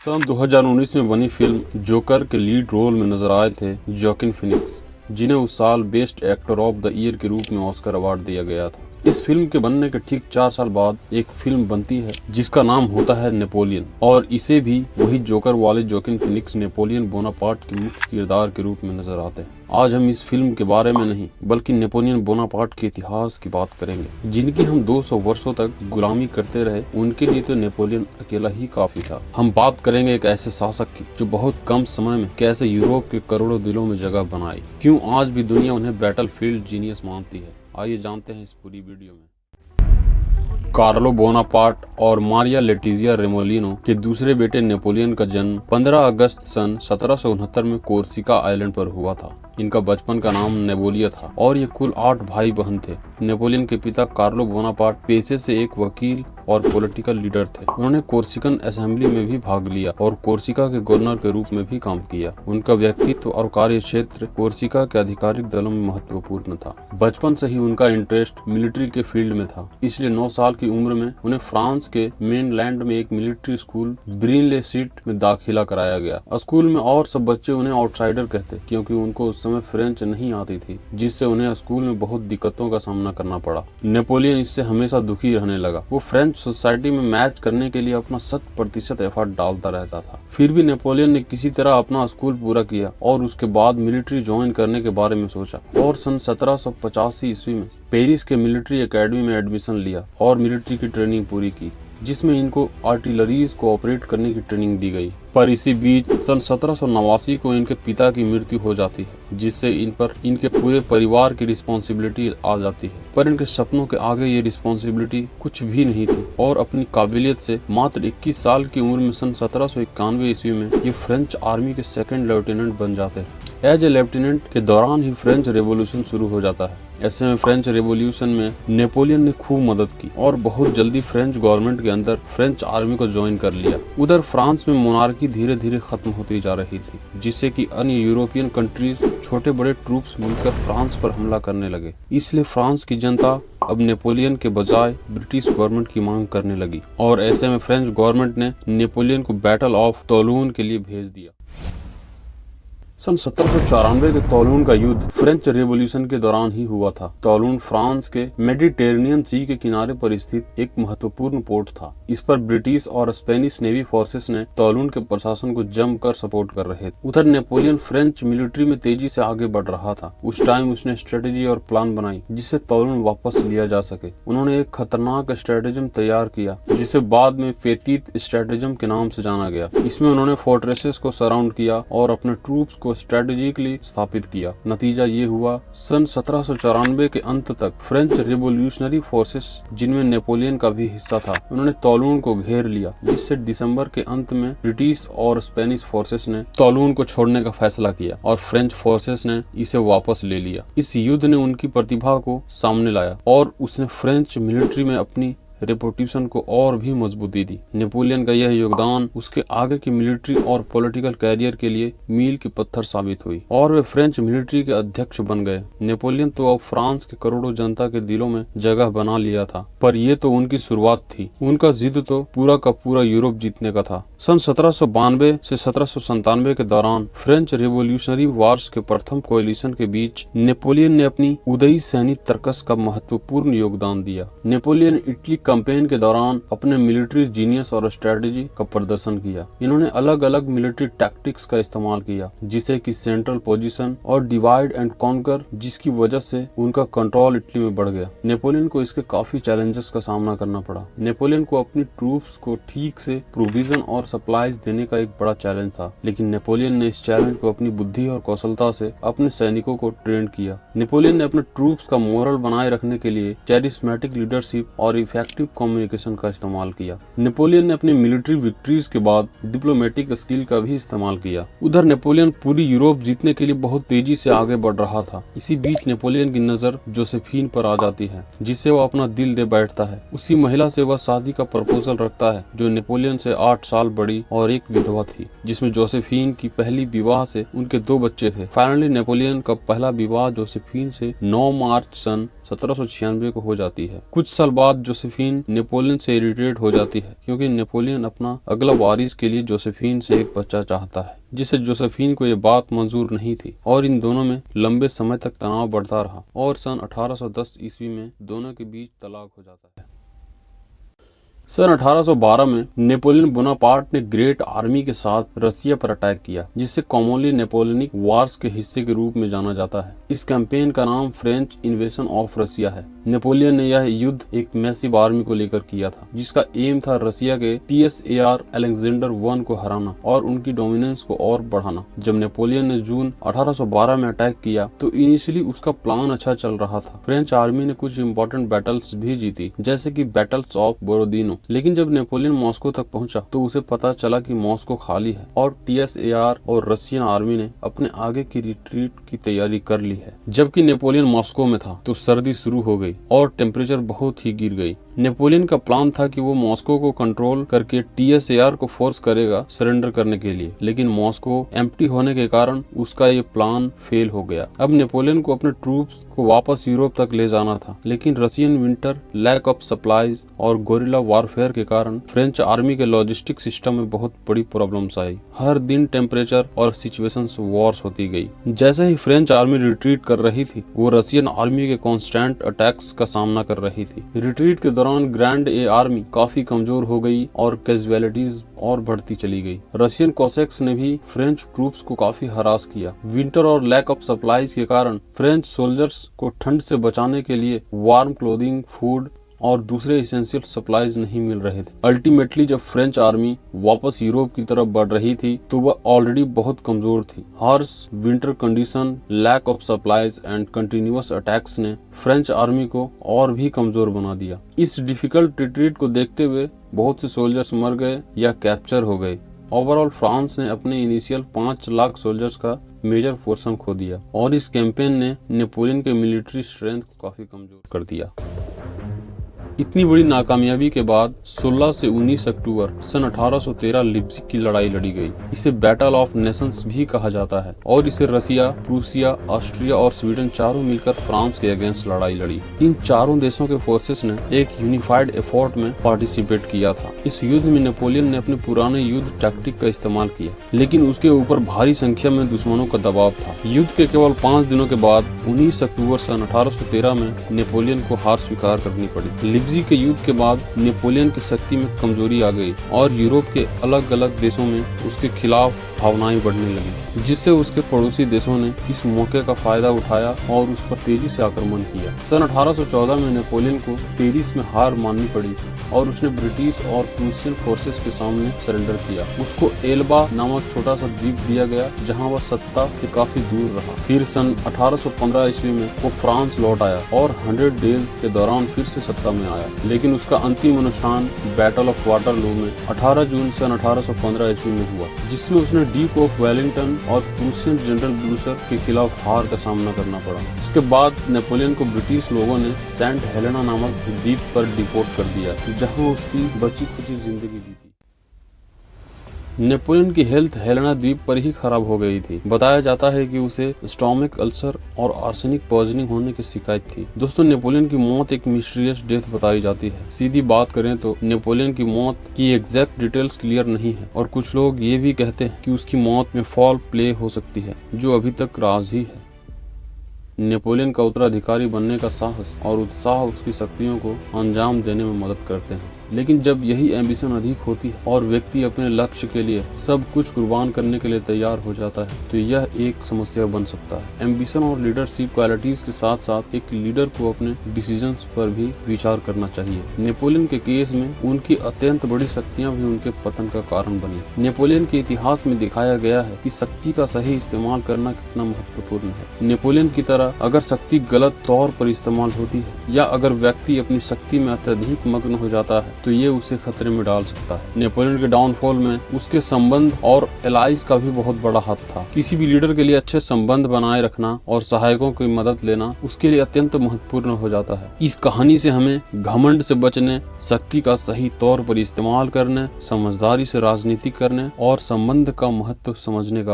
सन 2019 में बनी film joker के लीड रोल में नजर आए थे जोकिन फिनिक्स, जिन्हें उस साल best actor of the year के रूप में ऑस्कर अवार्ड दिया गया था। इस फिल्म के बनने के ठीक 4 साल बाद एक फिल्म बनती है जिसका नाम होता है नेपोलियन, और इसे भी वही जोकर वाले जोकिन फिनिक्स नेपोलियन बोनापार्ट के मुख्य किरदार के रूप में नजर आते हैं। आज हम इस फिल्म के बारे में नहीं बल्कि नेपोलियन बोनापार्ट के इतिहास की बात करेंगे, जिनकी हम 200 वर्षों तक गुलामी करते रहे। उनके लिए तो नेपोलियन अकेला ही काफी था। हम बात करेंगे एक ऐसे शासक की जो बहुत कम समय में कैसे यूरोप के करोड़ों दिलों में जगह बनाई, क्यों आज भी दुनिया उन्हें बैटलफील्ड जीनियस मानती है। आइए जानते हैं इस पूरी वीडियो में। कार्लो बोनापार्ट और मारिया लेटिजिया रेमोलिनो के दूसरे बेटे नेपोलियन का जन्म 15 अगस्त सन 1769 में कोर्सिका आइलैंड पर हुआ था। इनका बचपन का नाम नेपोलिया था और ये कुल 8 भाई बहन थे। नेपोलियन के पिता कार्लो बोनापार्ट पेशे से एक वकील और पॉलिटिकल लीडर थे। उन्होंने कोर्सिकन असेंबली में भी भाग लिया और कोर्सिका के गवर्नर के रूप में भी काम किया। उनका व्यक्तित्व और कार्य क्षेत्र कोर्सिका के आधिकारिक दलों में महत्वपूर्ण था। बचपन से ही उनका इंटरेस्ट मिलिट्री के फील्ड में था, इसलिए 9 साल की उम्र में उन्हें फ्रांस के मेनलैंड में एक मिलिट्री स्कूल ब्रीन-ले-सिट में दाखिला कराया गया। स्कूल में और सब बच्चे उन्हें आउटसाइडर कहते, क्योंकि उनको उस समय फ्रेंच नहीं आती थी, जिससे उन्हें स्कूल में बहुत दिक्कतों का सामना करना पड़ा। नेपोलियन इससे हमेशा दुखी रहने लगा। वो फ्रेंच सोसाइटी में मैच करने के लिए अपना 100% एफर्ट डालता रहता था। फिर भी नेपोलियन ने किसी तरह अपना स्कूल पूरा किया और उसके बाद मिलिट्री ज्वाइन करने के बारे में सोचा और सन 1785 ईस्वी में पेरिस के मिलिट्री एकेडमी में एडमिशन लिया और मिलिट्री की ट्रेनिंग पूरी की, जिसमें इनको आर्टिलरीज को ऑपरेट करने की ट्रेनिंग दी गई। पर इसी बीच सन 1789 को इनके पिता की मृत्यु हो जाती है, जिससे इन पर इनके पूरे परिवार की रिस्पॉन्सिबिलिटी आ जाती है। पर इनके सपनों के आगे ये रिस्पॉन्सिबिलिटी कुछ भी नहीं थी और अपनी काबिलियत से मात्र 21 साल की उम्र में सन 1791 ईस्वी में ये फ्रेंच आर्मी के 2nd लेफ्टिनेंट बन जाते हैं। एज ए लेफ्टिनेंट के दौरान ही फ्रेंच रेवोल्यूशन शुरू हो जाता है। ऐसे में फ्रेंच रेवोल्यूशन में नेपोलियन ने खूब मदद की और बहुत जल्दी फ्रेंच गवर्नमेंट के अंदर फ्रेंच आर्मी को ज्वाइन कर लिया। उधर फ्रांस में मोनार्की धीरे धीरे खत्म होती जा रही थी, जिससे कि अन्य यूरोपियन कंट्रीज छोटे बड़े ट्रूप्स मिलकर फ्रांस पर हमला करने लगे। इसलिए फ्रांस की जनता अब नेपोलियन के बजाय ब्रिटिश गवर्नमेंट की मांग करने लगी और ऐसे में फ्रेंच गवर्नमेंट ने नेपोलियन को बैटल ऑफ तोलून के लिए भेज दिया। सन 1794 के तोलून का युद्ध फ्रेंच रेवोल्यूशन के दौरान ही हुआ था। तोलून फ्रांस के मेडिटेरेनियन सी के किनारे पर स्थित एक महत्वपूर्ण पोर्ट था। इस पर ब्रिटिश और स्पेनिश नेवी फोर्सेस ने तोलून के प्रशासन को जमकर सपोर्ट कर रहे थे। उधर नेपोलियन फ्रेंच मिलिट्री में तेजी से आगे बढ़ रहा था। उस टाइम उसने स्ट्रेटेजी और प्लान बनाई जिससे तोलून वापस लिया जा सके। उन्होंने एक खतरनाक स्ट्रेटेजम तैयार किया जिसे बाद में फेतीत स्ट्रेटेजम के नाम से जाना गया। इसमें उन्होंने फोर्ट्रेसेस को सराउंड किया और अपने ट्रूप्स को स्ट्रेटेजिकली स्थापित किया। नतीजा ये हुआ, सन 1794 के अंत तक फ्रेंच रिवोल्यूशनरी फोर्सेस, जिनमें नेपोलियन का भी हिस्सा था, उन्होंने तोलून को घेर लिया, जिससे दिसंबर के अंत में ब्रिटिश और स्पेनिश फोर्सेस ने तोलून को छोड़ने का फैसला किया और फ्रेंच फोर्सेस ने इसे वापस ले लिया। इस युद्ध ने उनकी प्रतिभा को सामने लाया और उसने फ्रेंच मिलिट्री में अपनी रेपुटेशन को और भी मजबूती दी। नेपोलियन का यह योगदान उसके आगे की मिलिट्री और पॉलिटिकल कैरियर के लिए मील के पत्थर साबित हुई और वे फ्रेंच मिलिट्री के अध्यक्ष बन गए। नेपोलियन तो अब फ्रांस के करोड़ों जनता के दिलों में जगह बना लिया था, पर यह तो उनकी शुरुआत थी। उनका जिद तो पूरा का पूरा यूरोप जीतने का था। सन 1792 से 1797 के दौरान फ्रेंच रिवोल्यूशनरी वार्स के प्रथम कोएलिशन के बीच नेपोलियन ने अपनी उदयी सैनिक तर्कस का महत्वपूर्ण योगदान दिया। नेपोलियन इटली कैंपेन के दौरान अपने मिलिट्री जीनियस और स्ट्रेटेजी का प्रदर्शन किया। इन्होंने अलग अलग मिलिट्री टैक्टिक्स का इस्तेमाल किया, जिसे कि सेंट्रल पोजीशन और डिवाइड एंड कॉन्कर, जिसकी वजह से उनका कंट्रोल इटली में बढ़ गया। नेपोलियन को इसके काफी चैलेंजेस का सामना करना पड़ा। नेपोलियन को अपनी ट्रूप्स को ठीक से प्रोविजन और सप्लाईज देने का एक बड़ा चैलेंज था, लेकिन नेपोलियन ने इस चैलेंज को अपनी बुद्धि और कौशलता से अपने सैनिकों को ट्रेन किया। नेपोलियन ने अपने ट्रूप्स का मोरल बनाए रखने के लिए कैरिस्मेटिक लीडरशिप और इफेक्टिव कम्युनिकेशन का इस्तेमाल किया। नेपोलियन ने अपनी मिलिट्री विक्ट्रीज के बाद डिप्लोमेटिक स्किल का भी इस्तेमाल किया। उधर नेपोलियन पूरी यूरोप जीतने के लिए बहुत तेजी से आगे बढ़ रहा था। इसी बीच नेपोलियन की नजर जोसेफीन पर आ जाती है, जिसे वह अपना दिल दे बैठता है। उसी महिला से वह शादी का प्रपोजल रखता है, जो नेपोलियन से 8 साल पड़ी और एक विधवा थी, जिसमें जोसेफीन की पहली विवाह से उनके 2 बच्चे थे। फाइनली नेपोलियन का पहला विवाह जोसेफीन से 9 मार्च सन 1796 को हो जाती है। कुछ साल बाद जोसेफीन नेपोलियन से इरिटेट हो जाती है, क्योंकि नेपोलियन अपना अगला वारिस के लिए जोसेफीन से एक बच्चा चाहता है, जिसे जोसेफीन को ये बात मंजूर नहीं थी और इन दोनों में लंबे समय तक तनाव बढ़ता रहा और सन 1810 ईस्वी में दोनों के बीच तलाक हो जाता है। सन 1812 में नेपोलियन बोनापार्ट ने ग्रेट आर्मी के साथ रसिया पर अटैक किया, जिसे कॉमनली नेपोलियनिक वार्स के हिस्से के रूप में जाना जाता है। इस कैंपेन का नाम फ्रेंच इन्वेशन ऑफ रसिया है। नेपोलियन ने यह युद्ध एक मैसिव आर्मी को लेकर किया था, जिसका एम था रसिया के TSAR अलेक्जेंडर 1 को हराना और उनकी डोमिनेंस को और बढ़ाना। जब नेपोलियन ने जून 1812 में अटैक किया तो इनिशियली उसका प्लान अच्छा चल रहा था। फ्रेंच आर्मी ने कुछ इंपॉर्टेंट बैटल्स भी जीती, जैसे कि बैटल्स ऑफ बोरोदिनो। लेकिन जब नेपोलियन मॉस्को तक पहुंचा तो उसे पता चला कि मॉस्को खाली है और TSAR और रशियन आर्मी ने अपने आगे की रिट्रीट की तैयारी कर ली है। जबकि नेपोलियन मॉस्को में था तो सर्दी शुरू हो गई और टेम्परेचर बहुत ही गिर गई। नेपोलियन का प्लान था कि वो मॉस्को को कंट्रोल करके TSAR को फोर्स करेगा सरेंडर करने के लिए, लेकिन मॉस्को एम्प्टी होने के कारण उसका ये प्लान फेल हो गया। अब नेपोलियन को अपने ट्रूप्स को वापस यूरोप तक ले जाना था, लेकिन Russian winter, lack of supplies और गोरिल्ला वारफेयर के कारण फ्रेंच आर्मी के लॉजिस्टिक सिस्टम में बहुत बड़ी प्रॉब्लम्स आई। हर दिन टेम्परेचर और सिचुएशंस वर्स होती गई। जैसे ही फ्रेंच आर्मी रिट्रीट कर रही थी, वो रशियन आर्मी के कॉन्स्टेंट अटैक्स का सामना कर रही थी। रिट्रीट के दौरान ग्रैंड ए आर्मी काफी कमजोर हो गई और कैजुअलिटीज और बढ़ती चली गई। रशियन कॉसेक्स ने भी फ्रेंच ट्रूप्स को काफी हरास किया। विंटर और लैक ऑफ सप्लाईज के कारण फ्रेंच सोल्जर्स को ठंड से बचाने के लिए वार्म क्लोथिंग, फूड और दूसरे इसेंशियल सप्लाईज नहीं मिल रहे थे। अल्टीमेटली जब फ्रेंच आर्मी वापस यूरोप की तरफ बढ़ रही थी तो वह ऑलरेडी बहुत कमजोर थी। Harsh winter condition, lack of supplies and continuous attacks ने फ्रेंच आर्मी को और भी कमजोर बना दिया। इस डिफिकल्ट रिट्रीट को देखते हुए बहुत से सोल्जर्स मर गए या कैप्चर हो गए। ओवरऑल फ्रांस ने अपने इनिशियल 5 लाख सोल्जर्स का मेजर पोर्शन खो दिया और इस कैंपेन ने नेपोलियन के मिलिट्री स्ट्रेंथ को काफी कमजोर कर दिया। इतनी बड़ी नाकामयाबी के बाद 16 से 19 अक्टूबर सन 1813 लिप्जिग की लड़ाई लड़ी गई। इसे बैटल ऑफ नेशंस भी कहा जाता है और इसे रसिया, प्रूसिया, ऑस्ट्रिया और स्वीडन चारों मिलकर फ्रांस के अगेंस्ट लड़ाई लड़ी। इन चारों देशों के फोर्सेस ने एक यूनिफाइड एफर्ट में पार्टिसिपेट किया था। इस युद्ध में नेपोलियन ने अपने पुराने युद्ध टैक्टिक का इस्तेमाल किया, लेकिन उसके ऊपर भारी संख्या में दुश्मनों का दबाव था। युद्ध के केवल 5 दिनों के बाद 19 अक्टूबर सन 1813 में नेपोलियन को हार स्वीकार करनी पड़ी। लिप्जिग के युद्ध के बाद नेपोलियन की शक्ति में कमजोरी आ गई और यूरोप के अलग अलग देशों में उसके खिलाफ भावनाएं बढ़ने लगी, जिससे उसके पड़ोसी देशों ने इस मौके का फायदा उठाया और उस पर तेजी से आक्रमण किया। सन 1814 में नेपोलियन को पेरिस में हार माननी पड़ी और उसने ब्रिटिश और प्रूसियन फोर्सेस के सामने सरेंडर किया। उसको एल्बा नामक छोटा सा द्वीप दिया गया, जहां वह सत्ता से काफी दूर रहा। फिर सन 1815 ईस्वी में वो फ्रांस लौट आया और 100 डेज के दौरान फिर से सत्ता में आया, लेकिन उसका अंतिम अनुष्ठान बैटल ऑफ वाटरलू में 18 जून सन 1815 ईस्वी में हुआ, जिसमें उसने ड्यूक ऑफ वेलिंगटन और प्रूसियन जनरल ब्लूसर के खिलाफ हार का सामना करना पड़ा। इसके बाद नेपोलियन को ब्रिटिश लोगों ने सेंट हेलेना नामक द्वीप पर डिपोर्ट कर दिया, जहां उसकी बची खुची जिंदगी बीती। नेपोलियन की हेल्थ हेलेना द्वीप पर ही खराब हो गई थी। बताया जाता है कि उसे स्टोमक अल्सर और आर्सेनिक पॉइजनिंग होने की शिकायत थी। दोस्तों, नेपोलियन की मौत एक मिस्टीरियस डेथ बताई जाती है। सीधी बात करें तो नेपोलियन की मौत की एग्जैक्ट डिटेल्स क्लियर नहीं है और कुछ लोग ये भी कहते हैं कि उसकी मौत में फॉल प्ले हो सकती है, जो अभी तक राज ही है। नेपोलियन का उत्तराधिकारी बनने का साहस और उत्साह उसकी शक्तियों को अंजाम देने में मदद करते हैं, लेकिन जब यही एम्बिशन अधिक होती है और व्यक्ति अपने लक्ष्य के लिए सब कुछ कुर्बान करने के लिए तैयार हो जाता है तो यह एक समस्या बन सकता है। एम्बिशन और लीडरशिप क्वालिटीज के साथ साथ एक लीडर को अपने डिसीजंस पर भी विचार करना चाहिए। नेपोलियन के केस में उनकी अत्यंत बड़ी शक्तियां भी उनके पतन का कारण बनी। नेपोलियन के इतिहास में दिखाया गया है कि शक्ति का सही इस्तेमाल करना कितना महत्वपूर्ण है। नेपोलियन की तरह अगर शक्ति गलत तौर पर इस्तेमाल होती है या अगर व्यक्ति अपनी शक्ति में अत्यधिक मग्न हो जाता है तो ये उसे खतरे में डाल सकता है। नेपोलियन के डाउनफॉल में उसके संबंध और एलाइज का भी बहुत बड़ा हाथ था। किसी भी लीडर के लिए अच्छे संबंध बनाए रखना और सहायकों की मदद लेना उसके लिए अत्यंत महत्वपूर्ण हो जाता है। इस कहानी से हमें घमंड से बचने, शक्ति का सही तौर पर इस्तेमाल करने, समझदारी से राजनीति करने और संबंध का महत्व समझने का